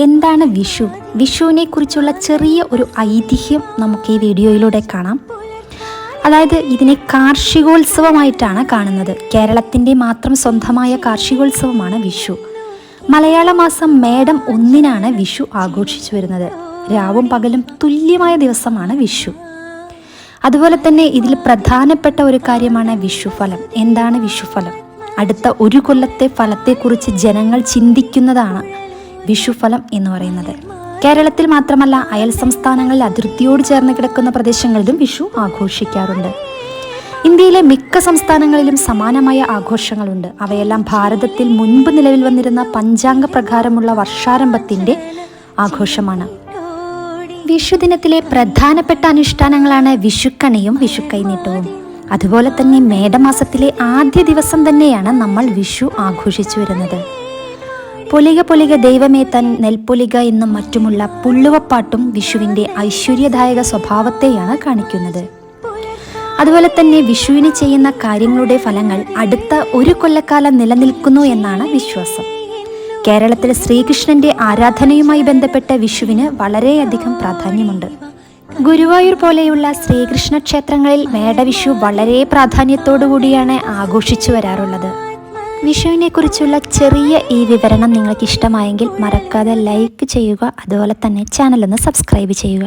എന്താണ് വിഷു? വിഷുവിനെ കുറിച്ചുള്ള ചെറിയ ഒരു ഐതിഹ്യം നമുക്ക് ഈ വീഡിയോയിലൂടെ കാണാം. അതായത് ഇതിനെ കാർഷികോത്സവമായിട്ടാണ് കാണുന്നത്. കേരളത്തിൻ്റെ മാത്രം സ്വന്തമായ കാർഷികോത്സവമാണ് വിഷു. മലയാള മാസം മേടം 1 വിഷു ആഘോഷിച്ചു വരുന്നത്. രാവും പകലും തുല്യമായ ദിവസമാണ് വിഷു. അതുപോലെ തന്നെ ഇതിൽ പ്രധാനപ്പെട്ട ഒരു കാര്യമാണ് വിഷുഫലം. എന്താണ് വിഷുഫലം? അടുത്ത ഒരു കൊല്ലത്തെ ഫലത്തെക്കുറിച്ച് ജനങ്ങൾ ചിന്തിക്കുന്നതാണ് വിഷുഫലം എന്ന് പറയുന്നത്. കേരളത്തിൽ മാത്രമല്ല, അയൽ സംസ്ഥാനങ്ങളിൽ അതിർത്തിയോട് ചേർന്ന് കിടക്കുന്ന പ്രദേശങ്ങളിലും വിഷു ആഘോഷിക്കാറുണ്ട്. ഇന്ത്യയിലെ മിക്ക സംസ്ഥാനങ്ങളിലും സമാനമായ ആഘോഷങ്ങളുണ്ട്. അവയെല്ലാം ഭാരതത്തിൽ മുൻപ് നിലവിൽ വന്നിരുന്ന പഞ്ചാംഗ പ്രകാരമുള്ള വർഷാരംഭത്തിൻ്റെ ആഘോഷമാണ്. വിഷുദിനത്തിലെ പ്രധാനപ്പെട്ട അനുഷ്ഠാനങ്ങളാണ് വിഷുക്കണിയും വിഷുക്കൈനീട്ടവും. അതുപോലെ തന്നെ മേടമാസത്തിലെ ആദ്യ ദിവസം തന്നെയാണ് നമ്മൾ വിഷു ആഘോഷിച്ചു വരുന്നത്. പൊലിക പൊലിക ദൈവമേ തൻ നെൽപ്പൊലിക എന്നും മറ്റുമുള്ള പുള്ളുവപ്പാട്ടും വിഷുവിൻ്റെ ഐശ്വര്യദായക സ്വഭാവത്തെയാണ് കാണിക്കുന്നത്. അതുപോലെ തന്നെ വിഷുവിന് ചെയ്യുന്ന കാര്യങ്ങളുടെ ഫലങ്ങൾ അടുത്ത ഒരു കൊല്ലക്കാലം നിലനിൽക്കുന്നു എന്നാണ് വിശ്വാസം. കേരളത്തിൽ ശ്രീകൃഷ്ണന്റെ ആരാധനയുമായി ബന്ധപ്പെട്ട വിഷുവിന് വളരെയധികം പ്രാധാന്യമുണ്ട്. ഗുരുവായൂർ പോലെയുള്ള ശ്രീകൃഷ്ണ ക്ഷേത്രങ്ങളിൽ മേടവിഷു വളരെ പ്രാധാന്യത്തോടു കൂടിയാണ് ആഘോഷിച്ചു വരാറുള്ളത്. വിഷുവിനെ കുറിച്ചുള്ള ചെറിയ ഈ വിവരണം നിങ്ങൾക്ക് ഇഷ്ടമായെങ്കിൽ മറക്കാതെ ലൈക്ക് ചെയ്യുക. അതുപോലെ തന്നെ ചാനൽ ഒന്ന് സബ്സ്ക്രൈബ് ചെയ്യുക.